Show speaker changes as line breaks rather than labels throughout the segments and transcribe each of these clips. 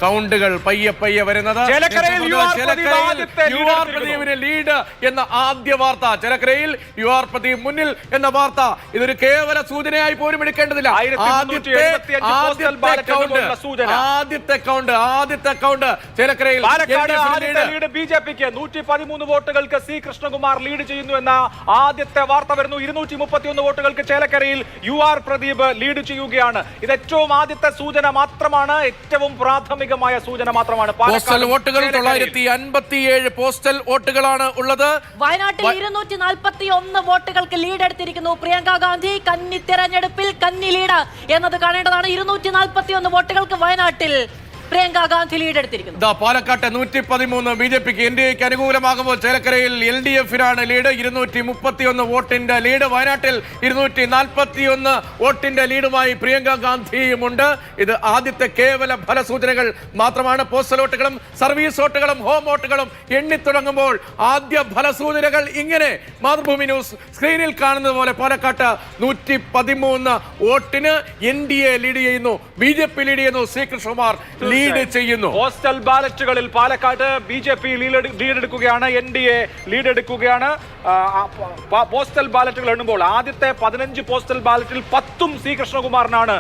കൗണ്ടുകൾ പയ്യെ വരുന്നത്. പ്രദീപിന് ലീഡ് എന്ന ആദ്യ വാർത്ത, ചേലക്കരയിൽ UR പ്രദീപ് മുന്നിൽ എന്ന വാർത്ത, ഇതൊരു കേവല സൂചനയായി പോലും എടുക്കേണ്ടതില്ല. ആദ്യത്തെ കൗണ്ട് ചേലക്കരയിൽ
ബിജെപിക്ക് 113 വോട്ടുകൾക്ക് സി കൃഷ്ണകുമാർ ലീഡ് ചെയ്യുന്നു എന്ന ആദ്യത്തെ വാർത്ത വരുന്നു. 231 വോട്ടുകൾക്ക് ചേലക്കരയിൽ UR പ്രദീപ് ലീഡ് ചെയ്യുകയാണ്. ഇത് ഏറ്റവും ആദ്യത്തെ സൂചന മാത്രമാണ്, ഏറ്റവും പ്രാഥമികമായ സൂചന മാത്രമാണ്.
പോസ്റ്റൽ വോട്ടുകൾ 957 പോസ്റ്റൽ വോട്ടുകളാണ് ഉള്ളത്.
വയനാട്ടിൽ 241 വോട്ടുകൾക്ക് ലീഡ് എടുത്തിരിക്കുന്നു പ്രിയങ്ക ഗാന്ധി. കന്നി തെരഞ്ഞെടുപ്പിൽ കന്നി ലീഡ് എന്നത് കാണേണ്ടതാണ്. 241 വോട്ടുകൾക്ക് വയനാട്ടിൽ പ്രിയങ്ക ഗാന്ധി ലീഡ് എടുത്തിരിക്കുന്നു.
പാലക്കാട്ട് 113 ബിജെപിക്ക് NDAക്ക് അനുകൂലമാകുമ്പോൾ ചേലക്കരയിൽ LDFിനാണ് ലീഡ്. 231 വോട്ടിന്റെ ലീഡ്. വയനാട്ടിൽ 241 വോട്ടിന്റെ ലീഡുമായി പ്രിയങ്ക ഗാന്ധിയുമുണ്ട്. ഇത് ആദ്യത്തെ കേവല ഫലസൂചനകൾ മാത്രമാണ്. പോസ്റ്റൽ വോട്ടുകളും സർവീസ് വോട്ടുകളും ഹോം വോട്ടുകളും എണ്ണിത്തുടങ്ങുമ്പോൾ ആദ്യ ഫലസൂചനകൾ ഇങ്ങനെ. മാതൃഭൂമി ന്യൂസ് സ്ക്രീനിൽ കാണുന്നത് പോലെ പാലക്കാട്ട് 113 വോട്ടിന് NDA ലീഡ് ചെയ്യുന്നു, BJP ലീഡ് ചെയ്യുന്നു, സി കൃഷ്ണകുമാർ ലീഡ് ചെയ്യുന്നു.
പോസ്റ്റൽ ബാലറ്റുകളിൽ പാലക്കാട് BJP ലീഡ് എടുക്കുകയാണ്, NDA ലീഡ് എടുക്കുകയാണ്. പോസ്റ്റൽ ബാലറ്റുകൾ എണ്ണുമ്പോൾ ആദ്യത്തെ 15 പോസ്റ്റൽ ബാലറ്റിൽ 10ഉം സി കൃഷ്ണകുമാറിനാണ്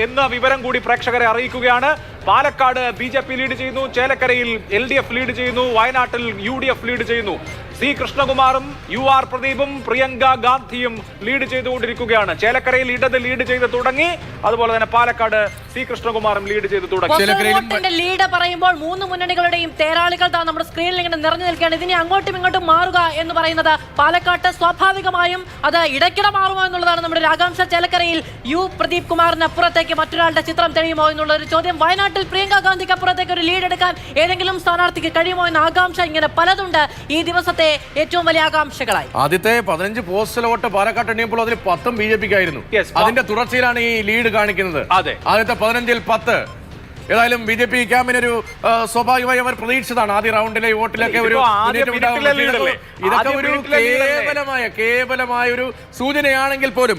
എന്ന വിവരം കൂടി പ്രേക്ഷകരെ അറിയിക്കുകയാണ്. പാലക്കാട് BJP ലീഡ് ചെയ്യുന്നു, ചേലക്കരയിൽ LDF ലീഡ് ചെയ്യുന്നു, വയനാട്ടിൽ UDF ലീഡ് ചെയ്യുന്നു. സി കൃഷ്ണകുമാറും UR പ്രദീപും പ്രിയങ്ക ഗാന്ധിയും ലീഡ് ചെയ്തുകൊണ്ടിരിക്കുകയാണ്. ചേലക്കരയിൽ ഇടത് ലീഡ് ചെയ്ത് തുടങ്ങി, അതുപോലെ തന്നെ പാലക്കാട് സി കൃഷ്ണകുമാറും ലീഡ് ചെയ്ത് തുടങ്ങി.
ലീഡ് പറയുമ്പോൾ മൂന്ന് മുന്നണികളുടെയും തേരാളികൾ നമ്മുടെ സ്ക്രീനിൽ ഇങ്ങനെ നിറഞ്ഞു നിൽക്കുകയാണ്. ഇതിനെ അങ്ങോട്ടും ഇങ്ങോട്ടും മാറുക എന്ന് പറയുന്നത് പാലക്കാട്ട് സ്വാഭാവികമായും അത് ഇടയ്ക്കിടെ മാറുമോ എന്നുള്ളതാണ് നമ്മുടെ ആകാംക്ഷ. ചേലക്കരയിൽ പ്രദീപ് കുമാറിന് അപ്പുറത്തേക്ക് മറ്റൊരാളുടെ ചിത്രം തെളിയുമോ എന്നുള്ള ഒരു ചോദ്യം. വയനാട്ടിൽ പ്രിയങ്ക ഗാന്ധിക്ക് അപ്പുറത്തേക്ക് ഒരു ലീഡ് എടുക്കാൻ ഏതെങ്കിലും സ്ഥാനാർത്ഥിക്ക് കഴിയുമോ എന്ന ആകാംക്ഷ. ഇങ്ങനെ പലതുണ്ട് ഈ ദിവസത്തെ ഏറ്റവും വലിയ ആകാംക്ഷകളായി.
ആദ്യത്തെ 15 പോസ്റ്റൽ വോട്ട് പാലക്കാട്ട് എണ്ണിയപ്പോൾ അതിൽ 10ഉം BJPക്കായിരുന്നു. അതിന്റെ തുടർച്ചയിലാണ് ഈ ലീഡ് കാണിക്കുന്നത്. ആദ്യത്തെ 15ൽ 10. ഏതായാലും BJP ക്യാമ്പിനൊരു സ്വാഭാവികമായി അവർ പ്രതീക്ഷിച്ചതാണ്. ആദ്യ റൗണ്ടിലെ വോട്ടിലൊക്കെ ഒരു ഇതൊക്കെ ഒരു കേവലമായ ഒരു സൂചനയാണെങ്കിൽ പോലും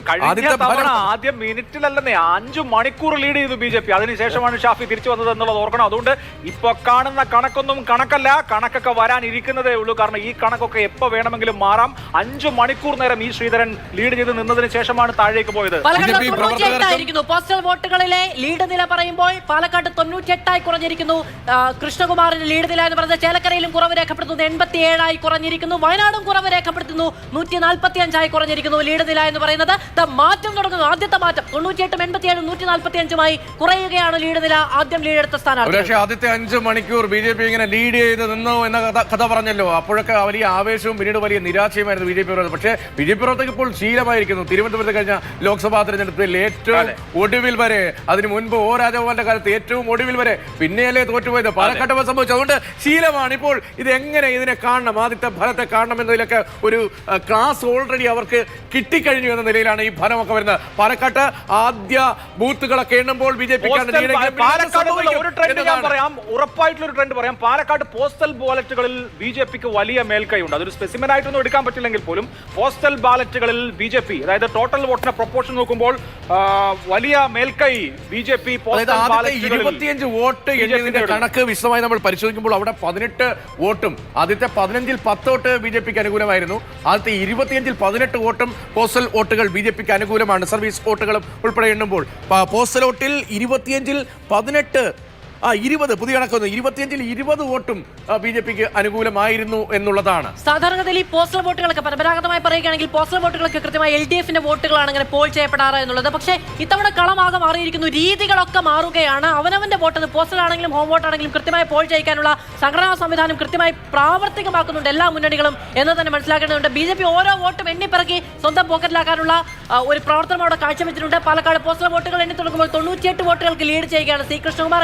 ആദ്യ മിനിറ്റിലല്ലെന്നേ 5 മണിക്കൂർ ലീഡ് ചെയ്തു BJP. അതിനുശേഷമാണ് ഷാഫി തിരിച്ചു വന്നത് എന്നുള്ളത് ഓർക്കണം. അതുകൊണ്ട് ഇപ്പൊ കാണുന്ന കണക്കൊന്നും കണക്കല്ല, കണക്കൊക്കെ വരാനിരിക്കുന്നതേ ഉള്ളൂ. കാരണം ഈ കണക്കൊക്കെ എപ്പോ വേണമെങ്കിലും മാറാം. 5 മണിക്കൂർ നേരം ഈ ശ്രീധരൻ ലീഡ് ചെയ്ത് നിന്നതിന് ശേഷമാണ് താഴേക്ക് പോയത്.
പോസ്റ്റൽ വോട്ടുകളിലെ ലീഡ് നില പറയുമ്പോൾ പാലക്കാട് 98 കുറഞ്ഞിരിക്കുന്നു. കൃഷ്ണകുമാറിന്റെ ലീഡ് നില എന്ന് പറയുന്നത് ചേലക്കരയിലും കുറവ് രേഖപ്പെടുത്തുന്നു, 87 കുറഞ്ഞിരിക്കുന്നു. വയനാടും കുറവ് രേഖപ്പെടുത്തുന്നു, 145 കുറഞ്ഞിരിക്കുന്നു ലീഡ് നില എന്ന് പറയുന്നത്. മാറ്റം തുടങ്ങുന്നു, ആദ്യത്തെ മാറ്റം. 98, 87, 145 കുറയുകയാണ് ലീഡ് നില. ആദ്യം ലീഡ് എടുത്ത സ്ഥാനാർത്ഥി.
പക്ഷേ ആദ്യത്തെ 5 മണിക്കൂർ BJP ഇങ്ങനെ ലീഡ് ചെയ്ത് നിന്നു എന്ന കഥ പറഞ്ഞല്ലോ. അപ്പോഴൊക്കെ വലിയ ആവേശവും പിന്നീട് വലിയ നിരാശയുമായിരുന്നു BJP പ്രവർത്തകർ. പക്ഷേ BJP പ്രവർത്തകർക്ക് ഇപ്പോൾ ശീലമായിരിക്കുന്നു. തിരുവനന്തപുരത്ത് കഴിഞ്ഞ ലോക്സഭാ തെരഞ്ഞെടുപ്പിൽ ഏറ്റവും ഒടുവിൽ വരെ, അതിന് മുൻപ് രാജഗോപാലിന്റെ കാലത്ത് ഏറ്റവും ഒടുവിൽ വരെ പിന്നെയല്ലേ തോറ്റുപോയത്. പാലക്കാട്ട് സംഭവിച്ചു. അതുകൊണ്ട് ശീലമാണ്. ഇപ്പോൾ ഇതെങ്ങനെ ഇതിനെ കാണണം, ആദ്യത്തെ ഫലത്തെ കാണണം എന്നതിലൊക്കെ ഒരു ക്ലാസ് ഓൾറെഡി അവർക്ക് കിട്ടിക്കഴിഞ്ഞു എന്ന നിലയിലാണ് ഈ ഫലമൊക്കെ വരുന്നത്. പാലക്കാട്ട് ആദ്യ ബൂത്തുകളൊക്കെ എണ്ണുമ്പോൾ ഉറപ്പായിട്ടുള്ള
ഒരു ട്രെൻഡ് പറയാം. പാലക്കാട് പോസ്റ്റൽ ബാലറ്റുകളിൽ BJPക്ക് വലിയ മേൽക്കൈയുണ്ട്. അതൊരു സ്പെസിമൻ ആയിട്ടൊന്നും എടുക്കാൻ പറ്റില്ലെങ്കിൽ പോലും പോസ്റ്റൽ ബാലറ്റുകളിൽ BJP, അതായത് ടോട്ടൽ വോട്ടിന്റെ പ്രൊപ്പോർഷൻ നോക്കുമ്പോൾ വലിയ മേൽക്കൈ BJP പോസ്റ്റൽ ബാലറ്റുകളിൽ
25 വോട്ട് എന്നതിന്റെ കണക്ക് വിശദമായി നമ്മൾ പരിശോധിക്കുമ്പോൾ അവിടെ 18 വോട്ടും ആദ്യത്തെ 15ൽ 10 വോട്ട് BJPക്ക് അനുകൂലമായിരുന്നു. ആദ്യത്തെ 25ൽ 18 വോട്ടും പോസ്റ്റൽ വോട്ടുകൾ BJPക്ക് അനുകൂലമാണ്. സർവീസ് വോട്ടുകളും ഉൾപ്പെടെ എണ്ണുമ്പോൾ പോസ്റ്റൽ വോട്ടിൽ 25ൽ 18 20 പുതിയ കണക്കൊന്ന് 25ൽ 20 വോട്ടും BJPക്ക് അനുകൂലമായിരുന്നു എന്നുള്ളതാണ്.
സാധാരണഗതിയിൽ ഈ പോസ്റ്റൽ വോട്ടുകളൊക്കെ പരമ്പരാഗതമായി പറയുകയാണെങ്കിൽ പോസ്റ്റൽ വോട്ടുകളൊക്കെ കൃത്യമായി LDFന്റെ വോട്ടുകളാണ് അങ്ങനെ പോൾ ചെയ്യപ്പെടാറ് എന്നുള്ളത്. പക്ഷേ ഇത്തവണ കളമാകെ മാറിയിരിക്കുന്നു, രീതികളൊക്കെ മാറുകയാണ്. അവനവന്റെ വോട്ട്, പോസ്റ്റൽ ആണെങ്കിലും ഹോം വോട്ടാണെങ്കിലും കൃത്യമായി പോൾ ചെയ്യിക്കാനുള്ള സംഘടനാ സംവിധാനം കൃത്യമായി പ്രാവർത്തികമാക്കുന്നുണ്ട് എല്ലാ മുന്നണികളും എന്ന് തന്നെ മനസ്സിലാക്കേണ്ടതുണ്ട്. BJP ഓരോ വോട്ടും എണ്ണിപ്പിറക്കി സ്വന്തം പോക്കറ്റിലാക്കാനുള്ള ഒരു പ്രവർത്തനം അവിടെ കാഴ്ചവെച്ചിട്ടുണ്ട്. പാലക്കാട് പോസ്റ്റൽ വോട്ടുകൾ എണ്ണി തുടങ്ങുമ്പോൾ 98 വോട്ടുകൾക്ക് ലീഡ് ചെയ്യുകയാണ് സി കൃഷ്ണകുമാർ.